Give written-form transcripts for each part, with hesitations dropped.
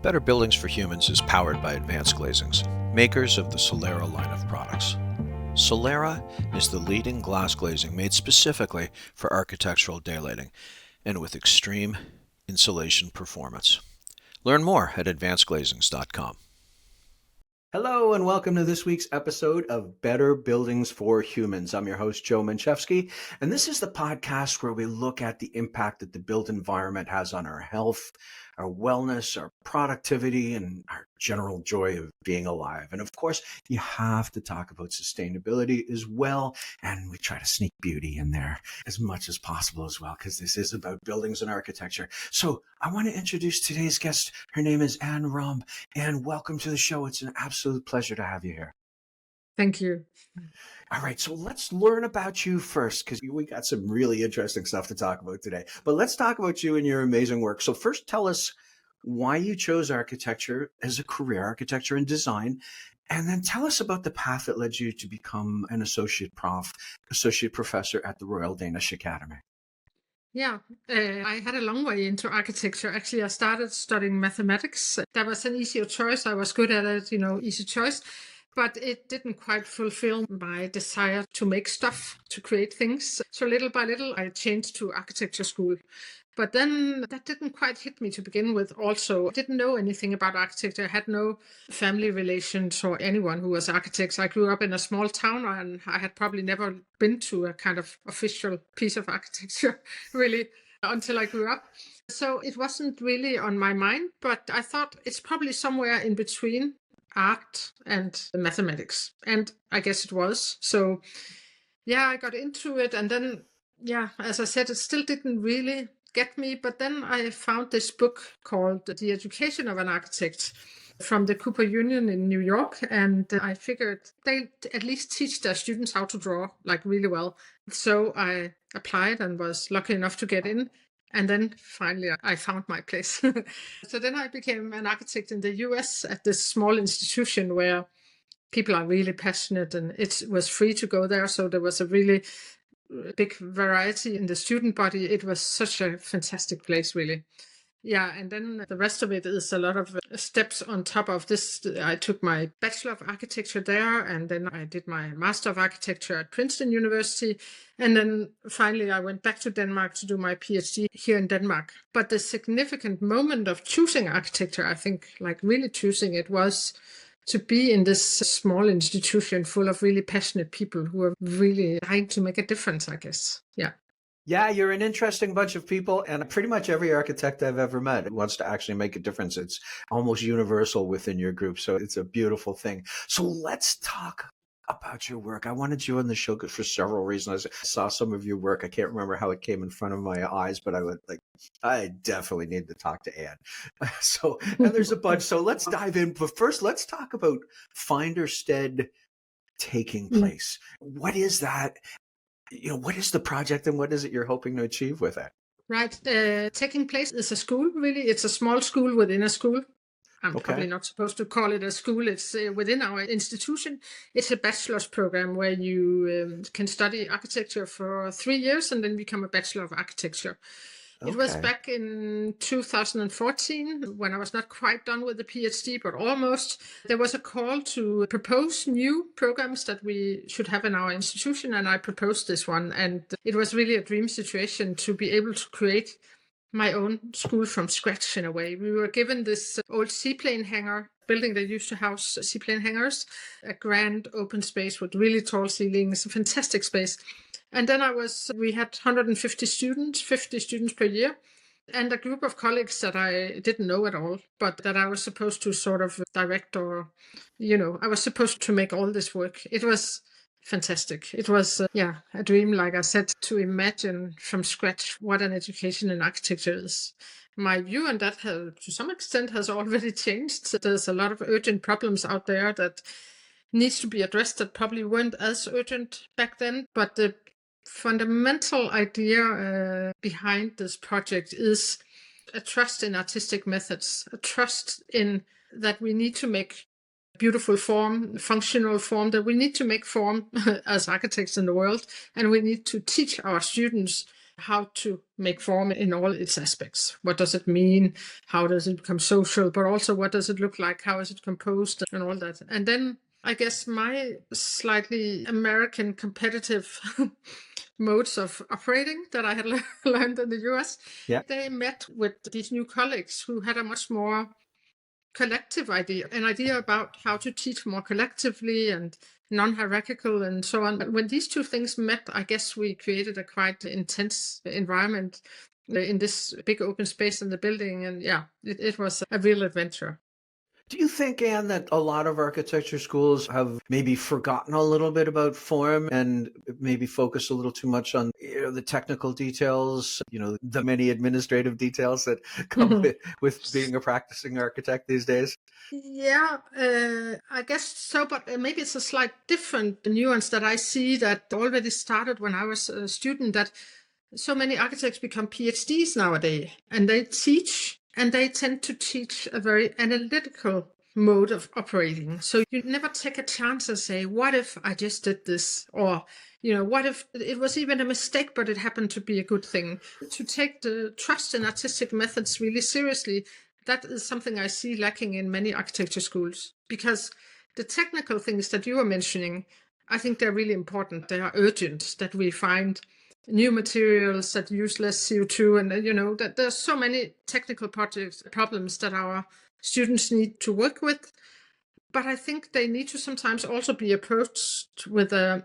Better Buildings for Humans is powered by Advanced Glazings, makers of the Solera line of products. Solera is the leading glass glazing made specifically for architectural daylighting and with extreme insulation performance. Learn more at advancedglazings.com. Hello and welcome to this week's episode of Better Buildings for Humans. I'm your host, Joe Menchefski, and this is the podcast where we look at the impact that the built environment has on our health, our wellness, our productivity, and our general joy of being alive. And of course, you have to talk about sustainability as well, and we try to sneak beauty in there as much as possible as well, because this is about buildings and architecture. So I want to introduce today's guest. Her name is Anne Rinne. Anne, welcome to the show. It's an absolute pleasure to have you here. Thank you. All right, so let's learn about you first, because we got some really interesting stuff to talk about today. But let's talk about you and your amazing work. So first, tell us why you chose architecture as a career, architecture and design, and then tell us about the path that led you to become an associate professor at the Royal Danish Academy. Yeah, I had a long way into architecture. Actually, I started studying mathematics. That was an easier choice. I was good at it, easy choice. But it didn't quite fulfill my desire to make stuff, to create things. So little by little, I changed to architecture school. But then that didn't quite hit me to begin with. Also, I didn't know anything about architecture. I had no family relations or anyone who was architects. I grew up in a small town and I had probably never been to a kind of official piece of architecture, really, until I grew up. So it wasn't really on my mind, but I thought it's probably somewhere in between art and mathematics. And I guess it was. So yeah, I got into it. And then, yeah, as I said, it still didn't really get me. But then I found this book called The Education of an Architect from the Cooper Union in New York. And I figured they at least teach their students how to draw like really well. So I applied and was lucky enough to get in. And then finally I found my place. So then I became an architect in the US at this small institution where people are really passionate and it was free to go there. So there was a really big variety in the student body. It was such a fantastic place, really. Yeah, and then the rest of it is a lot of steps on top of this. I took my Bachelor of Architecture there, and then I did my Master of Architecture at Princeton University. And then finally, I went back to Denmark to do my PhD here in Denmark. But the significant moment of choosing architecture, I think, like really choosing it, was to be in this small institution full of really passionate people who are really trying to make a difference, I guess. Yeah. Yeah, you're an interesting bunch of people, and pretty much every architect I've ever met wants to actually make a difference. It's almost universal within your group, so it's a beautiful thing. So let's talk about your work. I wanted you on the show for several reasons. I saw some of your work. I can't remember how it came in front of my eyes, but I definitely need to talk to Anne. So, and there's a bunch. So let's dive in. But first, let's talk about Finderstead taking place. What is that? What is the project and what is it you're hoping to achieve with it? Right. Taking Place is a school, really. It's a small school within a school. I'm probably not supposed to call it a school. It's within our institution. It's a bachelor's program where you can study architecture for 3 years and then become a Bachelor of Architecture. It was back in 2014 when I was not quite done with the PhD, but almost. There was a call to propose new programs that we should have in our institution, and I proposed this one. And it was really a dream situation to be able to create my own school from scratch in a way. We were given this old seaplane hangar building that used to house seaplane hangars, a grand open space with really tall ceilings, a fantastic space. And then we had 150 students, 50 students per year, and a group of colleagues that I didn't know at all, but that I was supposed to sort of direct or, I was supposed to make all this work. It was fantastic. It was, a dream, like I said, to imagine from scratch what an education in architecture is. My view on that, to some extent, has already changed. There's a lot of urgent problems out there that needs to be addressed that probably weren't as urgent back then, but the fundamental idea behind this project is a trust in artistic methods, a trust in that we need to make beautiful form, functional form, that we need to make form as architects in the world, and we need to teach our students how to make form in all its aspects. What does it mean? How does it become social? But also, what does it look like? How is it composed? And all that. And then I guess my slightly American competitive modes of operating that I had learned in the US, Yeah. they met with these new colleagues who had a much more collective idea, an idea about how to teach more collectively and non-hierarchical and so on. But when these two things met, I guess we created a quite intense environment in this big open space in the building. And yeah, it was a real adventure. Do you think, Anne, that a lot of architecture schools have maybe forgotten a little bit about form and maybe focus a little too much on the technical details, the many administrative details that come with being a practicing architect these days? Yeah, I guess so, but maybe it's a slight different nuance that I see that already started when I was a student, that so many architects become PhDs nowadays, and they teach, and they tend to teach a very analytical mode of operating. So you never take a chance and say, what if I just did this? Or, what if it was even a mistake, but it happened to be a good thing? To take the trust in artistic methods really seriously, that is something I see lacking in many architecture schools, because the technical things that you are mentioning, I think they're really important. They are urgent, that we find new materials that use less CO2. And, that there's so many technical problems that our students need to work with. But I think they need to sometimes also be approached with an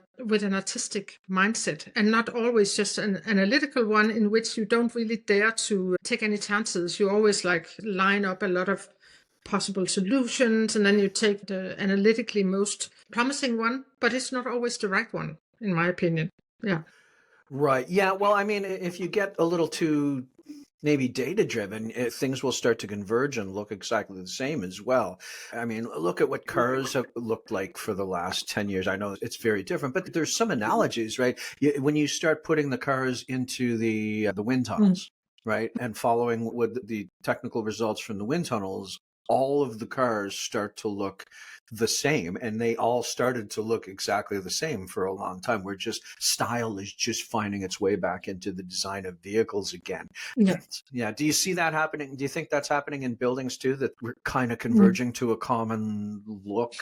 artistic mindset, and not always just an analytical one in which you don't really dare to take any chances. You always line up a lot of possible solutions, and then you take the analytically most promising one, but it's not always the right one, in my opinion. Yeah. Right. Yeah. Well, I mean, if you get a little too maybe data-driven, things will start to converge and look exactly the same as well. I mean, look at what cars have looked like for the last 10 years. I know it's very different, but there's some analogies, right? When you start putting the cars into the wind tunnels, right, and following what the technical results from the wind tunnels, all of the cars start to look the same, and they all started to look exactly the same for a long time. We're just, style is just finding its way back into the design of vehicles again. Yeah. Yeah. Do you see that happening? Do you think that's happening in buildings too, that we're kind of converging to a common look?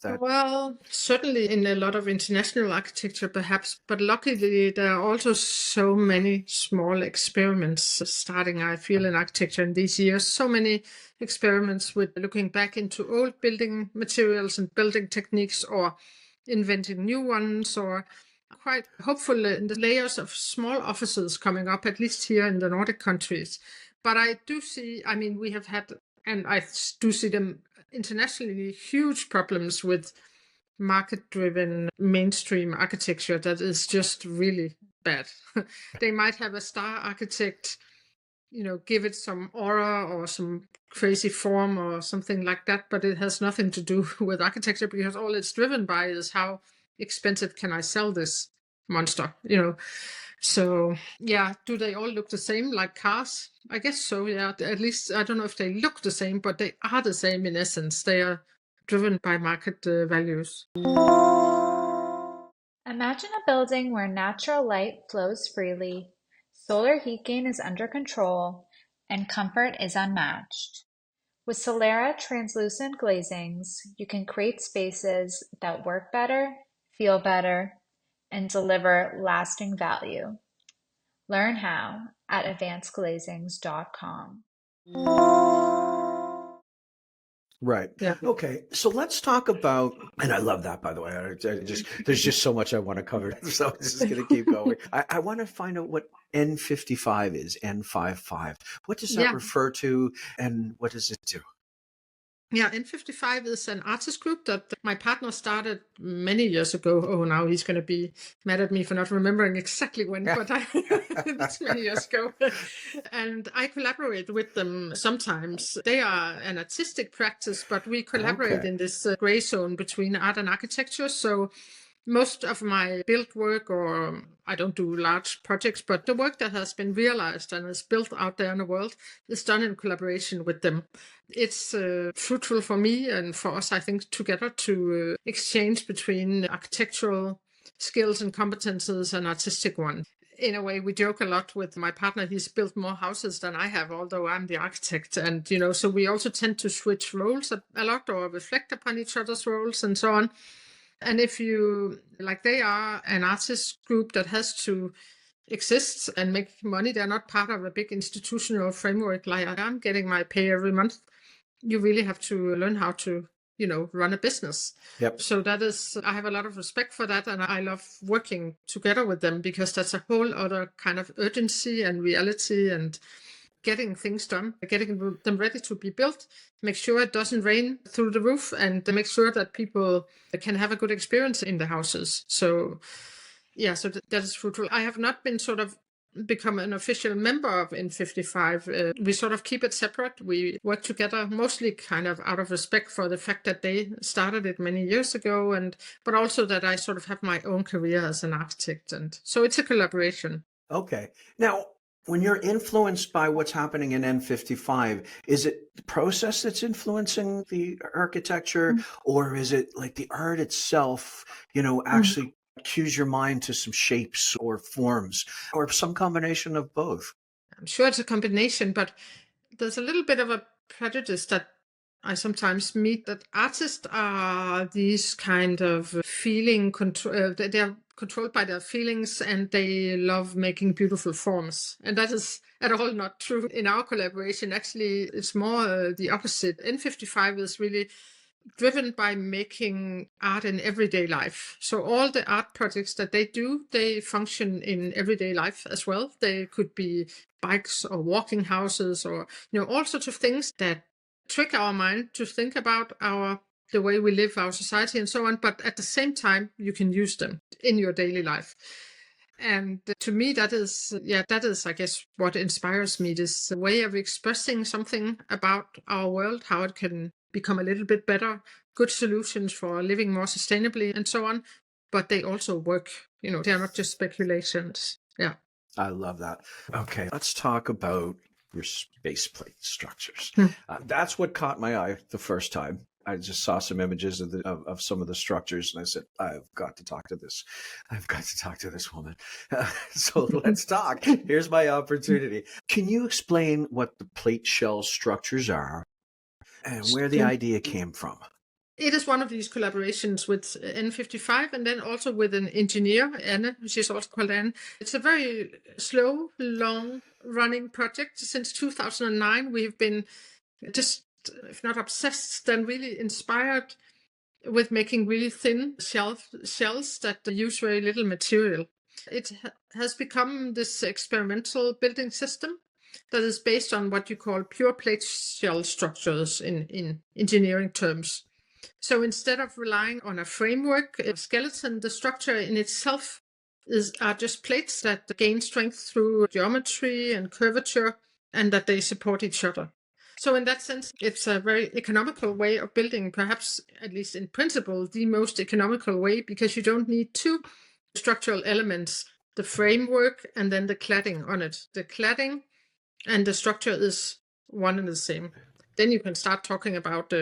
Well, certainly in a lot of international architecture, perhaps, but luckily there are also so many small experiments starting, I feel, in architecture in these years. So many experiments with looking back into old building materials and building techniques, or inventing new ones, or quite hopeful in the layers of small offices coming up, at least here in the Nordic countries. But I do see, I mean, we have had, and I do see them internationally, huge problems with market-driven mainstream architecture that is just really bad. They might have a star architect, give it some aura or some crazy form or something like that, but it has nothing to do with architecture, because all it's driven by is how expensive can I sell this monster, So yeah, do they all look the same like cars? I guess so, yeah. At least I don't know if they look the same, but they are the same in essence. They are driven by market values. Imagine a building where natural light flows freely, solar heat gain is under control, and comfort is unmatched. With Solera translucent glazings, you can create spaces that work better, feel better, and deliver lasting value. Learn how at advancedglazings.com. Right. Yeah. Okay. So let's talk about, and I love that, by the way. There's just so much I want to cover. So I'm just going to keep going. I want to find out what N55 is, N55. What does that refer to, and what does it do? Yeah, N55 is an artist group that my partner started many years ago. Oh, now he's going to be mad at me for not remembering exactly when, but it's many years ago. And I collaborate with them sometimes. They are an artistic practice, but we collaborate in this gray zone between art and architecture. So most of my build work, or I don't do large projects, but the work that has been realized and is built out there in the world is done in collaboration with them. It's fruitful for me and for us, I think, together to exchange between architectural skills and competences and artistic one. in a way, we joke a lot with my partner. He's built more houses than I have, although I'm the architect. And, so we also tend to switch roles a lot or reflect upon each other's roles and so on. And if they are an artist group that has to exist and make money, they're not part of a big institutional framework like I'm getting my pay every month. You really have to learn how to run a business. Yep. So I have a lot of respect for that, and I love working together with them because that's a whole other kind of urgency and reality and getting things done, getting them ready to be built, make sure it doesn't rain through the roof, and make sure that people can have a good experience in the houses. So that is fruitful. I have not been sort of become an official member of N55. We sort of keep it separate. We work together mostly kind of out of respect for the fact that they started it many years ago, but also that I sort of have my own career as an architect. And so it's a collaboration. Okay. Now, when you're influenced by what's happening in N55, is it the process that's influencing the architecture, or is it like the art itself, actually cues your mind to some shapes or forms, or some combination of both? I'm sure it's a combination, but there's a little bit of a prejudice that I sometimes meet, that artists are these kind of feeling control. They're controlled by their feelings, and they love making beautiful forms. And that is at all not true in our collaboration. Actually, it's more the opposite. N55 is really driven by making art in everyday life. So all the art projects that they do, they function in everyday life as well. They could be bikes or walking houses or all sorts of things that trick our mind to think about the way we live, our society and so on. But at the same time, you can use them in your daily life. And to me, that is, I guess, what inspires me, this way of expressing something about our world, how it can become a little bit better, good solutions for living more sustainably and so on. But they also work, they're not just speculations. Yeah. I love that. Okay, let's talk about your space plate structures. That's what caught my eye the first time. I just saw some images of some of the structures, and I said, I've got to talk to this. I've got to talk to this woman. So let's talk. Here's my opportunity. Can you explain what the plate shell structures are and where the idea came from? It is one of these collaborations with N55 and then also with an engineer, Anne, she's also called Anne. It's a very slow, long-running project. Since 2009, we've been just, if not obsessed, then really inspired with making really thin shells that use very little material. It has become this experimental building system that is based on what you call pure plate shell structures in engineering terms. So instead of relying on a framework, a skeleton, the structure in itself are just plates that gain strength through geometry and curvature, and that they support each other. So in that sense, it's a very economical way of building, perhaps, at least in principle, the most economical way, because you don't need two structural elements, the framework and then the cladding on it. The cladding and the structure is one and the same. Then you can start talking about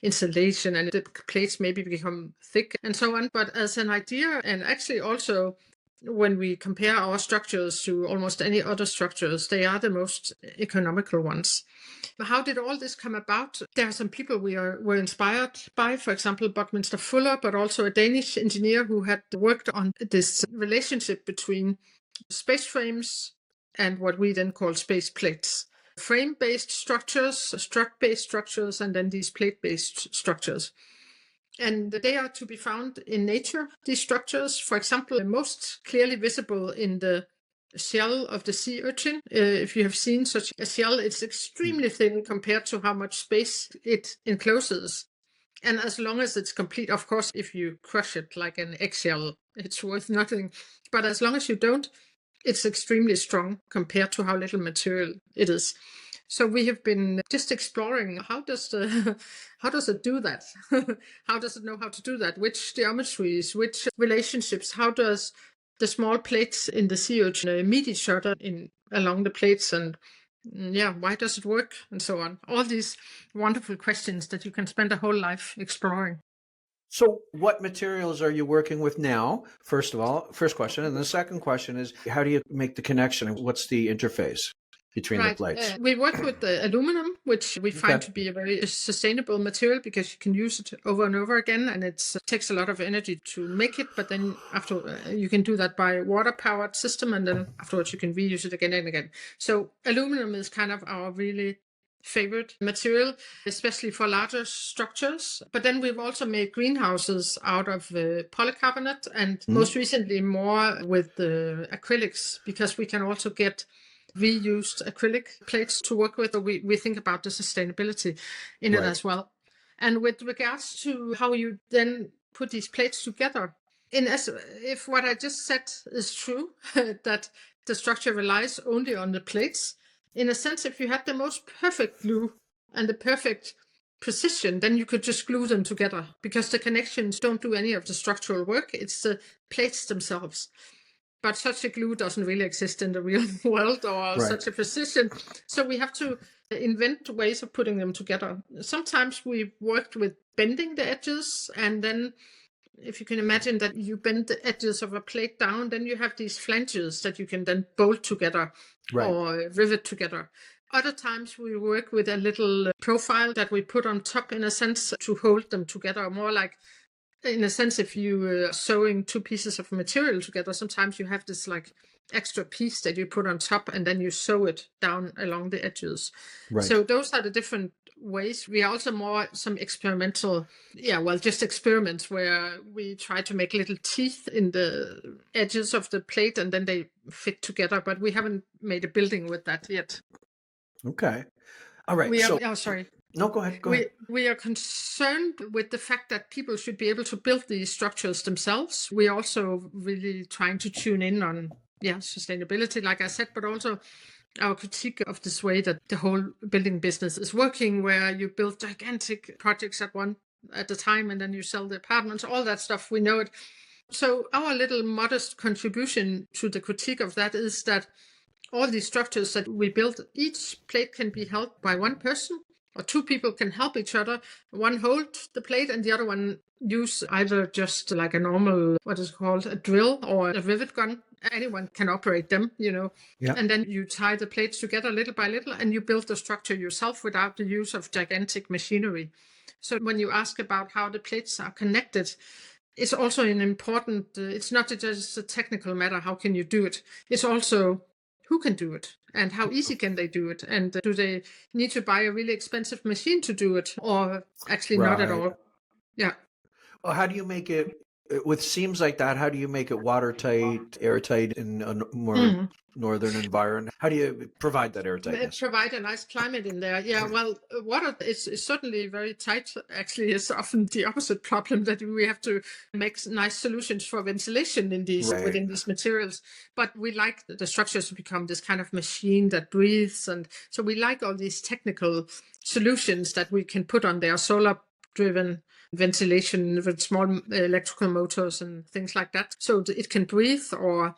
insulation, and the plates maybe become thick and so on. But as an idea, and actually also when we compare our structures to almost any other structures, they are the most economical ones. How did all this come about? There are some people we were inspired by, for example, Buckminster Fuller, but also a Danish engineer who had worked on this relationship between space frames and what we then call space plates. Frame-based structures, strut-based structures, and then these plate-based structures. And they are to be found in nature, these structures. For example, most clearly visible in the shell of the sea urchin. If you have seen such a shell, it's extremely thin compared to how much space it encloses. And as long as it's complete, of course, if you crush it like an eggshell, it's worth nothing. But as long as you don't, it's extremely strong compared to how little material it is. So we have been just exploring how does it do that? How does it know how to do that? Which geometries, which relationships? How does the small plates in the sea urchin meet each other along the plates? And why does it work? And so on. All these wonderful questions that you can spend a whole life exploring. So what materials are you working with now? First of all, first question. And the second question is, how do you make the connection? What's the interface between the Right. plates? We work with the aluminum, which we find Okay. to be a very sustainable material because you can use it over and over again, and it takes a lot of energy to make it. But then after you can do that by water-powered system, and then afterwards you can reuse it again and again. So aluminum is kind of our really favorite material, especially for larger structures. But then we've also made greenhouses out of polycarbonate, and most recently more with the acrylics, because we can also get reused acrylic plates to work with. We think about the sustainability in it Right. as well. And with regards to how you then put these plates together, if what I just said is true, that the structure relies only on the plates, in a sense, if you had the most perfect glue and the perfect precision, then you could just glue them together because the connections don't do any of the structural work. It's the plates themselves. But such a glue doesn't really exist in the real world, or Right. such a precision. So we have to invent ways of putting them together. Sometimes we've worked with bending the edges, and then if you can imagine that you bend the edges of a plate down, then you have these flanges that you can then bolt together Right. or rivet together. Other times we work with a little profile that we put on top, in a sense, to hold them together, more like, in a sense, if you are sewing two pieces of material together, sometimes you have this like extra piece that you put on top, and then you sew it down along the edges. Right. So those are the different ways. We are also more some experimental, just experiments where we try to make little teeth in the edges of the plate, and then they fit together. But we haven't made a building with that yet. Okay. All right. We are. So Oh, sorry. no, go ahead. Go ahead. We are concerned with the fact that people should be able to build these structures themselves. We are also really trying to tune in on sustainability, like I said, but also our critique of this way that the whole building business is working, where you build gigantic projects at a time, and then you sell the apartments, all that stuff. We know it. So our little modest contribution to the critique of that is that all these structures that we build, each plate can be held by one person, or two people can help each other. One hold the plate and the other one use either just like a normal, what is it called, a drill or a rivet gun. Anyone can operate them, Yeah. And then you tie the plates together little by little, and you build the structure yourself without the use of gigantic machinery. So when you ask about how the plates are connected, it's also an important, it's not just a technical matter, how can you do it? It's also who can do it, and how easy can they do it, and do they need to buy a really expensive machine to do it, or actually not at Right. all? Yeah. Well, how do you make it with seams like that? How do you make it watertight, airtight in a more northern environment? How do you provide that airtightness? Provide a nice climate in there. Yeah, well, water is certainly very tight. Actually, it's often the opposite problem, that we have to make nice solutions for ventilation in these Right. within these materials. But we like the structures to become this kind of machine that breathes, and so we like all these technical solutions that we can put on there, solar-driven ventilation with small electrical motors and things like that, so it can breathe, or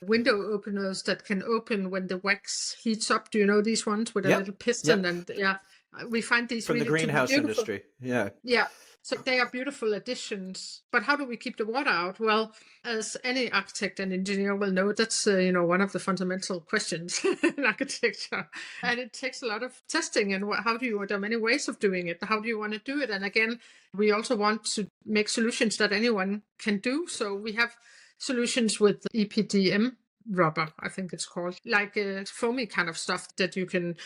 window openers that can open when the wax heats up. Do you know these ones with a Yep. little piston? Yep. And we find these From really the greenhouse to be beautiful. industry. Yeah. Yeah. So they are beautiful additions. But how do we keep the water out? Well, as any architect and engineer will know, that's one of the fundamental questions in architecture. And it takes a lot of testing. And there are many ways of doing it. How do you want to do it? And again, we also want to make solutions that anyone can do. So we have solutions with EPDM rubber, I think it's called, like foamy kind of stuff that you can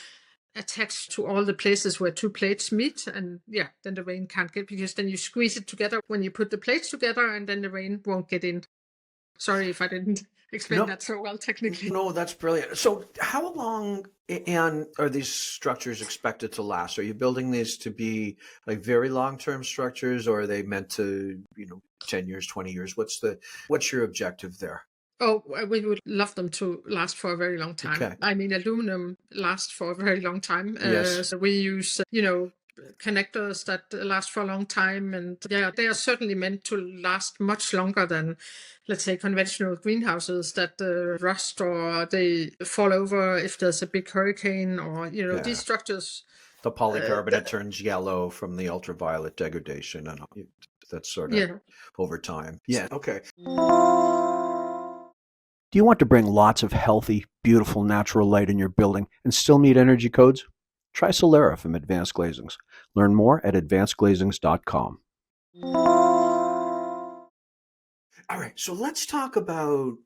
attach to all the places where two plates meet, and then the rain can't get, because then you squeeze it together when you put the plates together, and then the rain won't get in. Sorry if I didn't explain that so well technically. No, that's brilliant. So how long, Anne, are these structures expected to last? Are you building these to be like very long-term structures, or are they meant to, 10 years, 20 years? What's your objective there? Oh, we would love them to last for a very long time. Okay. I mean, aluminum lasts for a very long time. Yes. So we use, connectors that last for a long time. And they are certainly meant to last much longer than, let's say, conventional greenhouses that rust, or they fall over if there's a big hurricane, or, these structures. The polycarbonate turns yellow from the ultraviolet degradation. And that's sort of Yeah. over time. Yeah. Okay. Do you want to bring lots of healthy, beautiful, natural light in your building and still meet energy codes? Try Solera from Advanced Glazings. Learn more at advancedglazings.com. All right, so let's talk about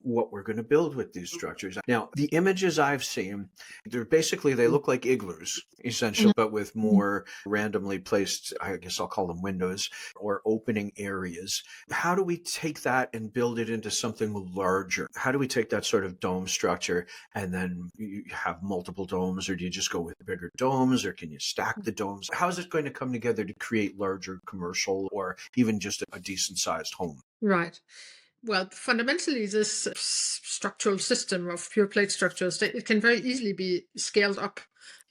what we're going to build with these structures. Now, the images I've seen, they look like igloos, essentially, but with more randomly placed, I guess I'll call them windows or opening areas. How do we take that and build it into something larger? How do we take that sort of dome structure and then you have multiple domes, or do you just go with bigger domes, or can you stack the domes? How is it going to come together to create larger commercial or even just a decent sized home? Right. Well, fundamentally, this structural system of pure plate structures, it can very easily be scaled up.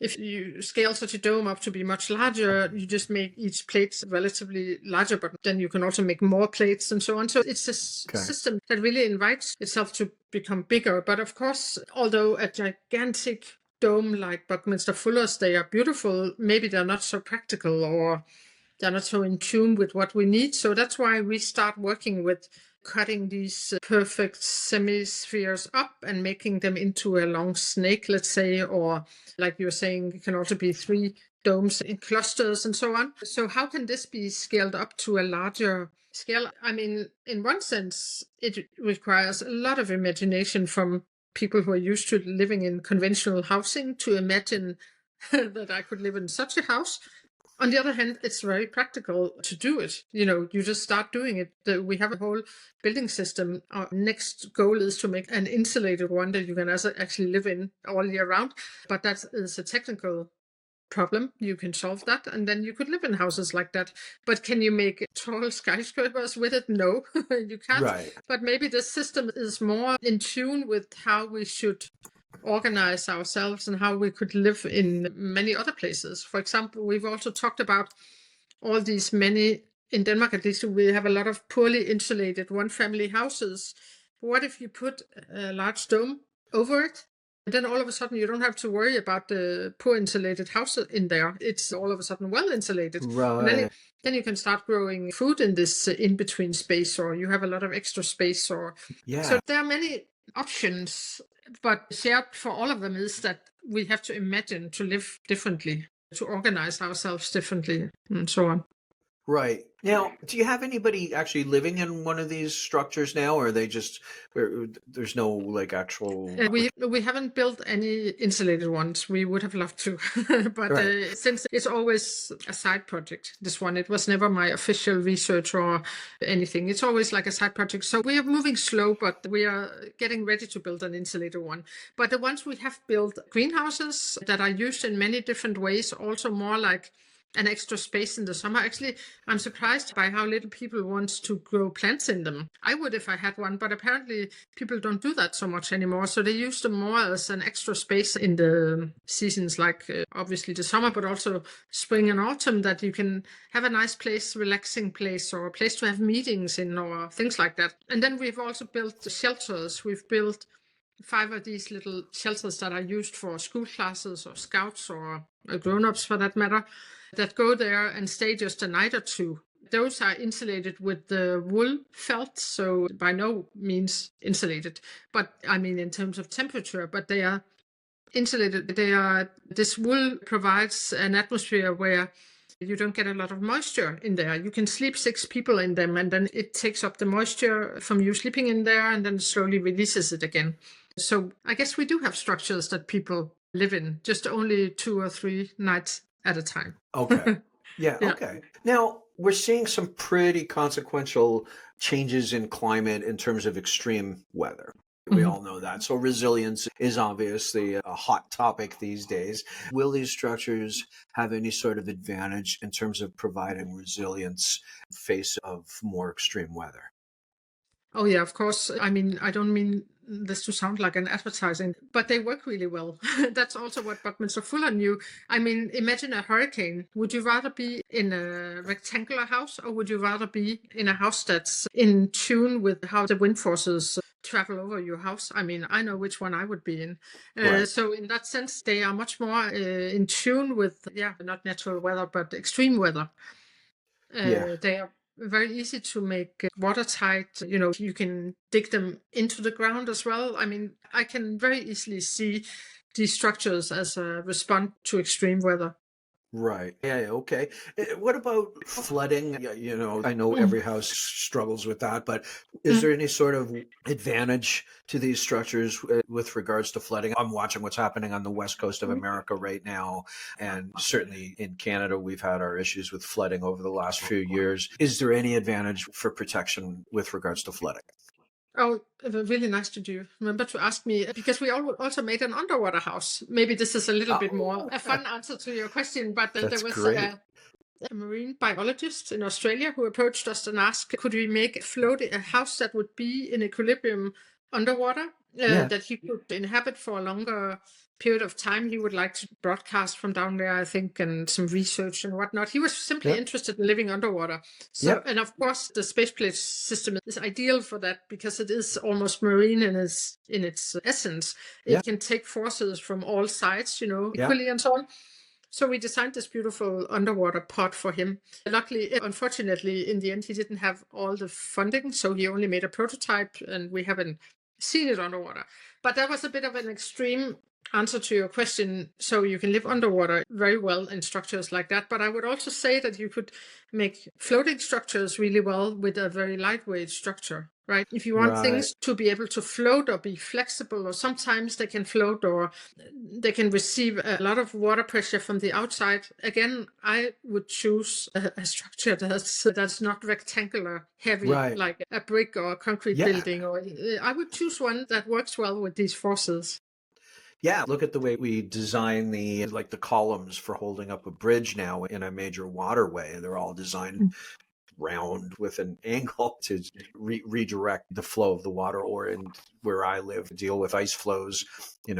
If you scale such a dome up to be much larger, you just make each plate relatively larger, but then you can also make more plates and so on. So it's a system that really invites itself to become bigger. But of course, although a gigantic dome like Buckminster Fuller's, they are beautiful, maybe they're not so practical, or they're not so in tune with what we need. So that's why we start working with cutting these perfect semispheres up and making them into a long snake, let's say, or like you're saying, it can also be 3 domes in clusters and so on. So how can this be scaled up to a larger scale? I mean, in one sense, it requires a lot of imagination from people who are used to living in conventional housing to imagine that I could live in such a house. On the other hand, it's very practical to do it. You just start doing it. We have a whole building system. Our next goal is to make an insulated one that you can actually live in all year round. But that is a technical problem. You can solve that, and then you could live in houses like that. But can you make tall skyscrapers with it? No, you can't. Right. But maybe the system is more in tune with how we should organize ourselves and how we could live in many other places. For example, we've also talked about all these many, in Denmark at least, we have a lot of poorly insulated one-family houses. What if you put a large dome over it? And then all of a sudden you don't have to worry about the poor insulated house in there. It's all of a sudden well insulated. Right. And then you can start growing food in this in-between space, or you have a lot of extra space. So there are many options, but shared for all of them is that we have to imagine to live differently, to organize ourselves differently, and so on. Right. Now, do you have anybody actually living in one of these structures now, or are they just, there's no like actual... We haven't built any insulated ones. We would have loved to, but Right. since it's always a side project, this one, it was never my official research or anything. It's always like a side project. So we are moving slow, but we are getting ready to build an insulated one. But the ones we have built, greenhouses that are used in many different ways, also more like an extra space in the summer. Actually, I'm surprised by how little people want to grow plants in them. I would if I had one, but apparently people don't do that so much anymore. So they use them more as an extra space in the seasons, like obviously the summer, but also spring and autumn, that you can have a nice place, relaxing place, or a place to have meetings in, or things like that. And then we've also built shelters. We've built 5 of these little shelters that are used for school classes or scouts or grown-ups for that matter, that go there and stay just a night or 2. Those are insulated with the wool felt, so by no means insulated, but I mean in terms of temperature, but they are insulated. This wool provides an atmosphere where you don't get a lot of moisture in there. You can sleep 6 people in them, and then it takes up the moisture from you sleeping in there and then slowly releases it again. So I guess we do have structures that people live in, just only 2 or 3 nights at a time. Okay. Yeah. Yeah. Okay. Now, we're seeing some pretty consequential changes in climate in terms of extreme weather. We all know that. So resilience is obviously a hot topic these days. Will these structures have any sort of advantage in terms of providing resilience in face of more extreme weather? Oh yeah, of course. I mean, I don't mean this to sound like an advertising, but they work really well. That's also what Buckminster Fuller knew. I mean, imagine a hurricane. Would you rather be in a rectangular house, or would you rather be in a house that's in tune with how the wind forces travel over your house? I mean, I know which one I would be in. Right. So in that sense, they are much more in tune with, not natural weather, but extreme weather. Yeah. They are very easy to make watertight. You can dig them into the ground as well. I mean, I can very easily see these structures as a response to extreme weather. Right. Yeah, okay. What about flooding? I know every house struggles with that, but is there any sort of advantage to these structures with regards to flooding? I'm watching what's happening on the west coast of America right now, and certainly in Canada, we've had our issues with flooding over the last few years. Is there any advantage for protection with regards to flooding? Oh, really nice to do. Remember to ask me, because we also made an underwater house. Maybe this is a little bit more a fun answer to your question, but there That's was great. a marine biologist in Australia who approached us and asked, could we make a house that would be in equilibrium underwater, that he could inhabit for a longer period of time. He would like to broadcast from down there, I think, and some research and whatnot. He was simply interested in living underwater. So, and of course, the space plate system is ideal for that because it is almost marine in its essence. It can take forces from all sides, equally and so on. So we designed this beautiful underwater pod for him. Luckily, unfortunately, in the end, he didn't have all the funding, so he only made a prototype, and we haven't seen it underwater. But that was a bit of an extreme answer to your question. So you can live underwater very well in structures like that. But I would also say that you could make floating structures really well with a very lightweight structure. Right. If you want things to be able to float or be flexible, or sometimes they can float or they can receive a lot of water pressure from the outside. Again, I would choose a structure that's not rectangular heavy, like a brick or a concrete building. Or I would choose one that works well with these forces. Yeah, look at the way we design the columns for holding up a bridge now in a major waterway. They're all designed round with an angle to redirect the flow of the water, or in where I live, deal with ice flows,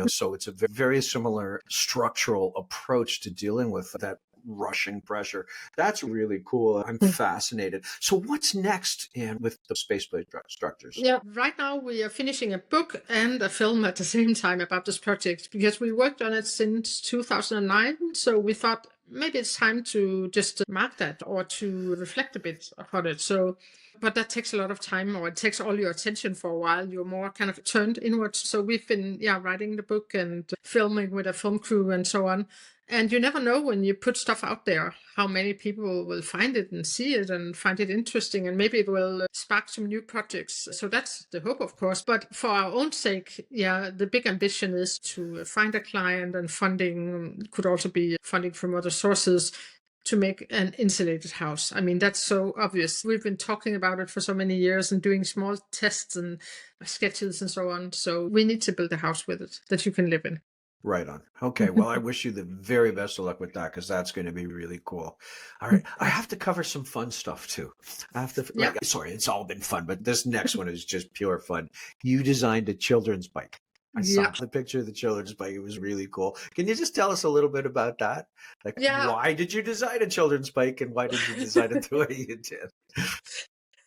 so it's a very similar structural approach to dealing with that rushing pressure. That's really cool. I'm fascinated. So what's next with the spaceplate structures? Yeah, right now we are finishing a book and a film at the same time about this project because we worked on it since 2009. So we thought maybe it's time to just mark that or to reflect a bit upon it. But that takes a lot of time, or it takes all your attention for a while. You're more kind of turned inwards. So we've been, writing the book and filming with a film crew and so on. And you never know when you put stuff out there, how many people will find it and see it and find it interesting. And maybe it will spark some new projects. So that's the hope, of course. But for our own sake, the big ambition is to find a client, and funding could also be funding from other sources to make an insulated house. I mean, that's so obvious. We've been talking about it for so many years and doing small tests and sketches and so on. So we need to build a house with it that you can live in. Right on. Okay. Well, I wish you the very best of luck with that, because that's going to be really cool. All right. I have to cover some fun stuff too. Sorry, it's all been fun, but this next one is just pure fun. You designed a children's bike. I saw the picture of the children's bike. It was really cool. Can you just tell us a little bit about that? Why did you design a children's bike, and why did you design it the way you did?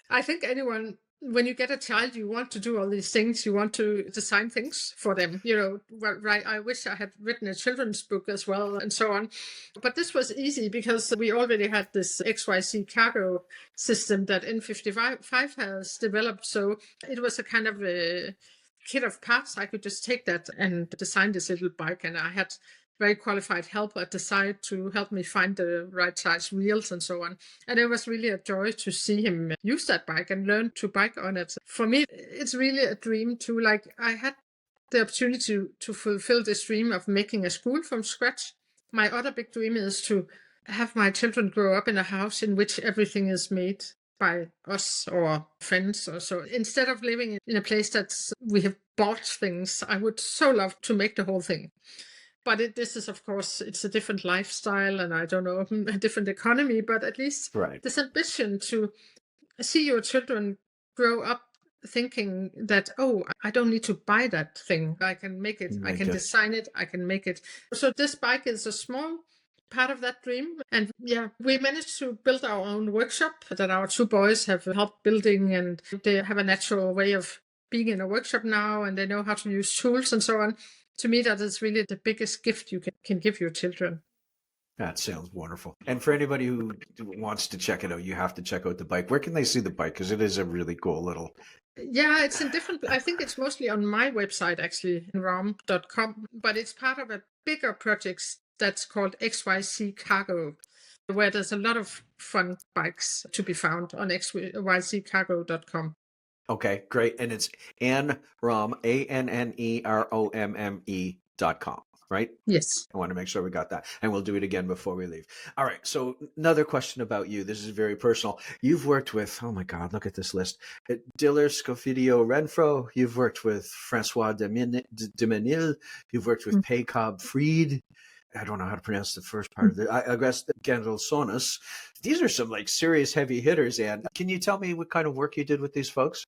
I think when you get a child, you want to do all these things. You want to design things for them. I wish I had written a children's book as well and so on. But this was easy because we already had this XYZ cargo system that N55 has developed. So it was a kind of a kit of parts. I could just take that and design this little bike. And I had very qualified help at the site to help me find the right size wheels and so on. And it was really a joy to see him use that bike and learn to bike on it. For me, it's really a dream too. Like, I had the opportunity to fulfill this dream of making a school from scratch. My other big dream is to have my children grow up in a house in which everything is made by us or friends or so. Instead of living in a place that we have bought things, I would so love to make the whole thing. But this is, of course, it's a different lifestyle, and I don't know, a different economy, but at least this ambition to see your children grow up thinking that, oh, I don't need to buy that thing. I can make it. I can design it. I can make it. So this bike is a small part of that dream. And we managed to build our own workshop that our two boys have helped building, and they have a natural way of being in a workshop now, and they know how to use tools and so on. To me, that is really the biggest gift you can give your children. That sounds wonderful. And for anybody who wants to check it out, you have to check out the bike. Where can they see the bike? Because it is a really cool little. Yeah, it's in different, I think it's mostly on my website actually, Romme.com, but it's part of a bigger project that's called XYZ Cargo, where there's a lot of fun bikes to be found on xyzcargo.com. Okay, great. And it's Anne Rom, ANNEROMME.com, right? Yes. I want to make sure we got that. And we'll do it again before we leave. All right. So another question about you. This is very personal. You've worked with, oh my God, look at this list. Diller, Scofidio, Renfro. You've worked with Francois de Menil. You've worked with Paycob Fried. I don't know how to pronounce the first part of it. I guess Gendel. These are some like serious heavy hitters. And can you tell me what kind of work you did with these folks?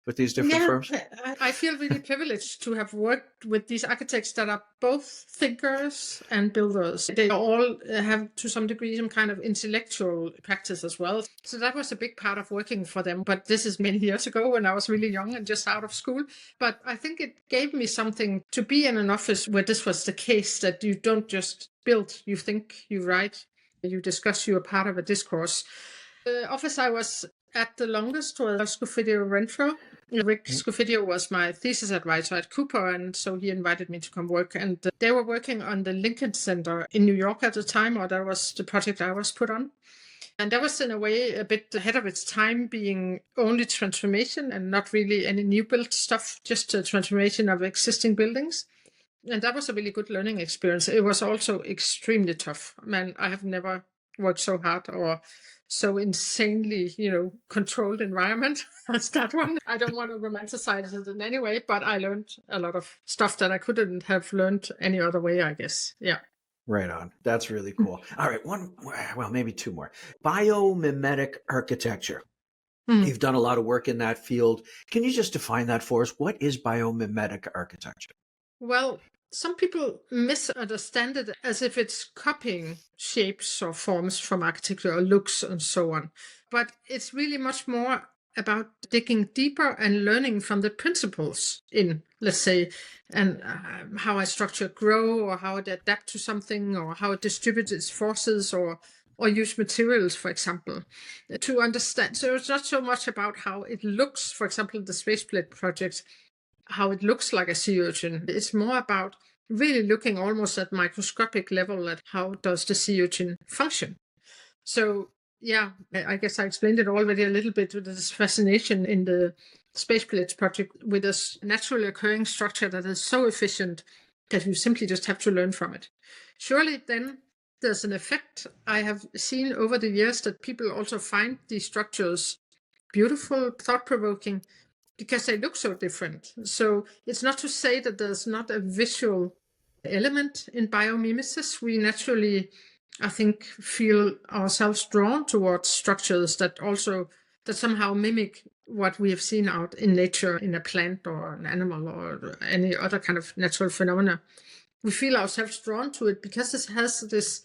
With these different firms? I feel really privileged to have worked with these architects that are both thinkers and builders. They all have, to some degree, some kind of intellectual practice as well. So that was a big part of working for them. But this is many years ago when I was really young and just out of school. But I think it gave me something to be in an office where this was the case, that you don't just build, you think, you write, you discuss, you're part of a discourse. The office I was at the longest was Scofidio Renfro. Rick Scofidio was my thesis advisor at Cooper, and so he invited me to come work. And they were working on the Lincoln Center in New York at the time, or that was the project I was put on. And that was in a way a bit ahead of its time, being only transformation and not really any new build stuff, just a transformation of existing buildings. And that was a really good learning experience. It was also extremely tough. Man, I have never worked so hard or so insanely, controlled environment as that one. I don't want to romanticize it in any way, but I learned a lot of stuff that I couldn't have learned any other way, I guess. Yeah. Right on. That's really cool. All right. Maybe two more. Biomimetic architecture. You've done a lot of work in that field. Can you just define that for us? What is biomimetic architecture? Well, some people misunderstand it as if it's copying shapes or forms from architecture or looks and so on. But it's really much more about digging deeper and learning from the principles in, let's say, and how a structure grow, or how it adapt to something, or how it distributes its forces, or use materials, for example, to understand. So it's not so much about how it looks, for example, the Spaceplate project, how it looks like a sea urchin. It's more about really looking almost at microscopic level at how does the sea urchin function. So yeah, I guess I explained it already a little bit with this fascination in the Spaceplate project with this naturally occurring structure that is so efficient that you simply just have to learn from it. Surely then there's an effect I have seen over the years that people also find these structures beautiful, thought-provoking, because they look so different. So it's not to say that there's not a visual element in biomimesis. We naturally, I think, feel ourselves drawn towards structures that somehow mimic what we have seen out in nature, in a plant or an animal or any other kind of natural phenomena. We feel ourselves drawn to it because it has this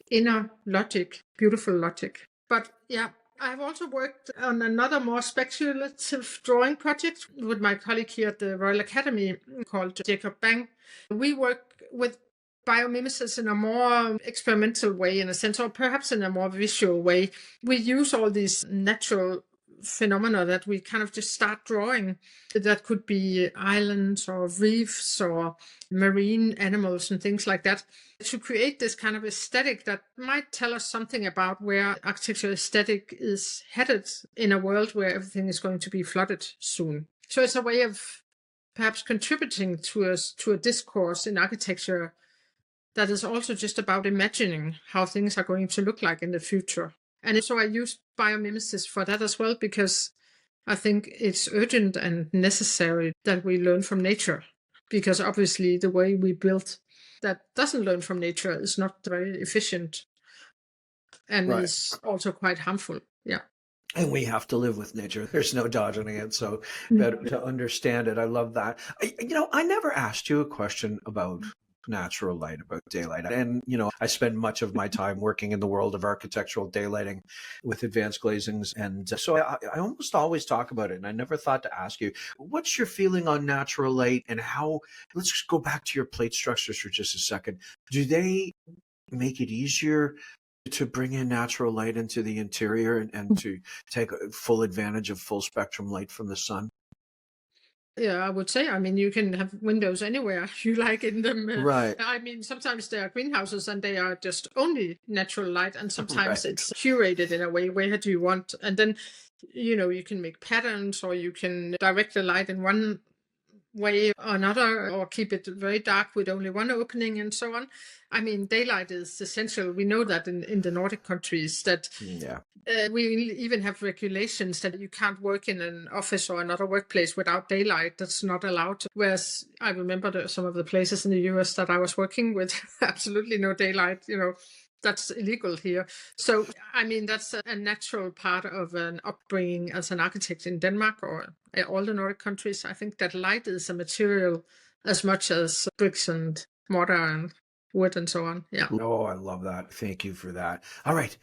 inner logic, beautiful logic. But yeah, I've also worked on another more speculative drawing project with my colleague here at the Royal Academy called Jacob Bang. We work with biomimicists in a more experimental way, in a sense, or perhaps in a more visual way. We use all these natural phenomena that we kind of just start drawing. That could be islands or reefs or marine animals and things like that, to create this kind of aesthetic that might tell us something about where architecture aesthetic is headed in a world where everything is going to be flooded soon. So it's a way of perhaps contributing to a discourse in architecture that is also just about imagining how things are going to look like in the future. And so I use biomimicists for that as well, because I think it's urgent and necessary that we learn from nature, because obviously the way we build that doesn't learn from nature is not very efficient and is also quite harmful. Yeah. And we have to live with nature. There's no dodging it. So better to understand it. I love that. I never asked you a question about natural light, about daylight. And, I spend much of my time working in the world of architectural daylighting with advanced glazings. And so I almost always talk about it. And I never thought to ask you, what's your feeling on natural light and how, let's just go back to your plate structures for just a second. Do they make it easier to bring in natural light into the interior and to take full advantage of full spectrum light from the sun? Yeah, I would say. I mean, you can have windows anywhere you like in them. Right. I mean, sometimes they are greenhouses and they are just only natural light, and sometimes Right. it's curated in a way. Where do you want? And then, you can make patterns, or you can direct the light in one way or another, or keep it very dark with only one opening, and so on. I mean, daylight is essential. We know that in the Nordic countries that Yeah. we even have regulations that you can't work in an office or another workplace without daylight. That's not allowed. Whereas I remember some of the places in the US that I was working with, absolutely no daylight. That's illegal here. So, I mean, that's a natural part of an upbringing as an architect in Denmark or all the Nordic countries. I think that light is a material as much as bricks and mortar and wood and so on. Yeah. Oh, I love that. Thank you for that. All right.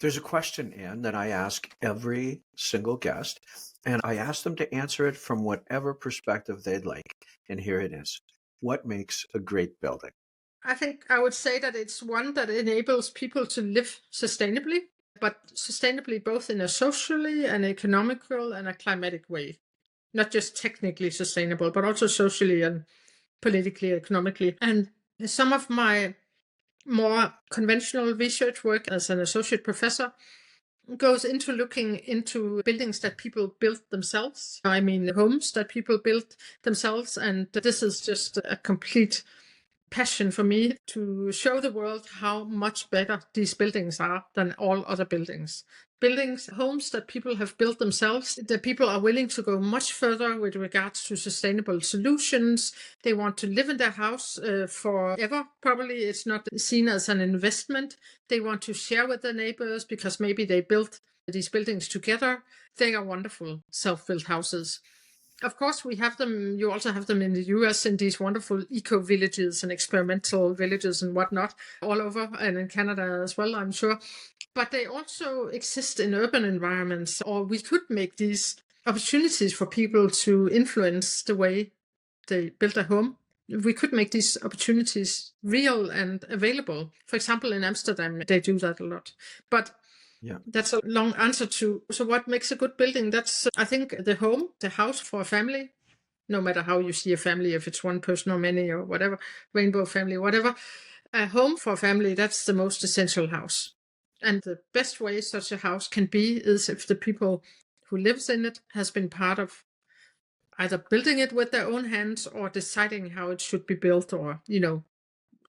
There's a question, Anne, that I ask every single guest, and I ask them to answer it from whatever perspective they'd like. And here it is. What makes a great building? I think I would say that it's one that enables people to live sustainably, but sustainably both in a socially and economical and a climatic way. Not just technically sustainable, but also socially and politically, economically. And some of my more conventional research work as an associate professor goes into looking into buildings that people built themselves. I mean, homes that people built themselves. And this is just a complete passion for me to show the world how much better these buildings are than all other buildings. Buildings, homes that people have built themselves, that people are willing to go much further with regards to sustainable solutions. They want to live in their house forever. Probably it's not seen as an investment. They want to share with their neighbors because maybe they built these buildings together. They are wonderful self-built houses. Of course, we have them. You also have them in the US in these wonderful eco villages and experimental villages and whatnot all over, and in Canada as well, I'm sure. But they also exist in urban environments, or we could make these opportunities for people to influence the way they build a home. We could make these opportunities real and available. For example, in Amsterdam, they do that a lot. But Yeah. that's a long answer to. So what makes a good building? That's, I think, the home, the house for a family, no matter how you see a family, if it's one person or many or whatever, rainbow family, whatever. A home for a family, that's the most essential house. And the best way such a house can be is if the people who lives in it has been part of either building it with their own hands or deciding how it should be built, or,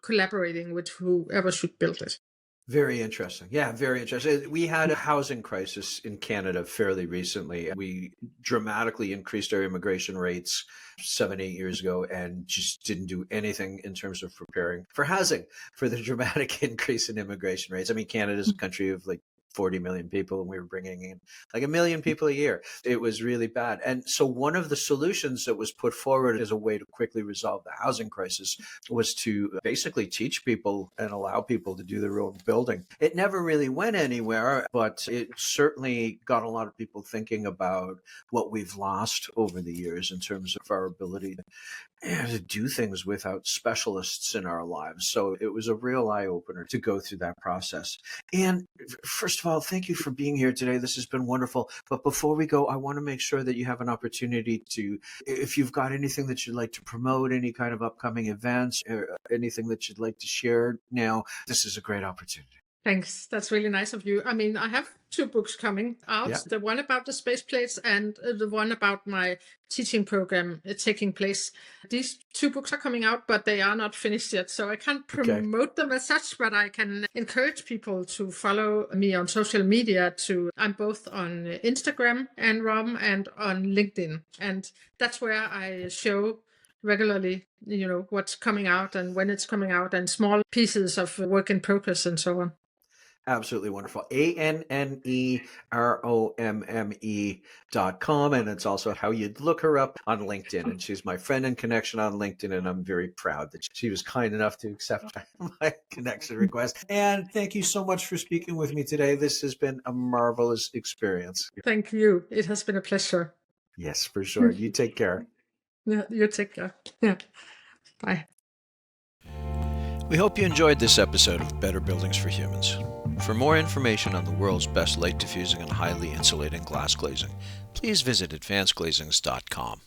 collaborating with whoever should build it. Very interesting. Yeah, very interesting. We had a housing crisis in Canada fairly recently. We dramatically increased our immigration rates 7, 8 years ago and just didn't do anything in terms of preparing for housing for the dramatic increase in immigration rates. I mean, Canada is a country of like 40 million people, and we were bringing in like 1 million people a year. It was really bad. And so one of the solutions that was put forward as a way to quickly resolve the housing crisis was to basically teach people and allow people to do their own building. It never really went anywhere, but it certainly got a lot of people thinking about what we've lost over the years in terms of our ability to do things without specialists in our lives. So it was a real eye opener to go through that process. And first of all, thank you for being here today. This has been wonderful. But before we go, I want to make sure that you have an opportunity to, if you've got anything that you'd like to promote, any kind of upcoming events, or anything that you'd like to share now, this is a great opportunity. Thanks. That's really nice of you. I mean, I have 2 books coming out. Yeah. The one about the space plates and the one about my teaching program taking place. These 2 books are coming out, but they are not finished yet. So I can't promote them as such, but I can encourage people to follow me on social media. I'm both on Instagram and Romme and on LinkedIn. And that's where I show regularly, what's coming out and when it's coming out, and small pieces of work in progress and so on. Absolutely wonderful. ANNEROMME.com. And it's also how you'd look her up on LinkedIn. And she's my friend and connection on LinkedIn. And I'm very proud that she was kind enough to accept my connection request. And thank you so much for speaking with me today. This has been a marvelous experience. Thank you. It has been a pleasure. Yes, for sure. You take care. Yeah, you take care. Yeah. Bye. We hope you enjoyed this episode of Better Buildings for Humans. For more information on the world's best light diffusing and highly insulating glass glazing, please visit advancedglazings.com.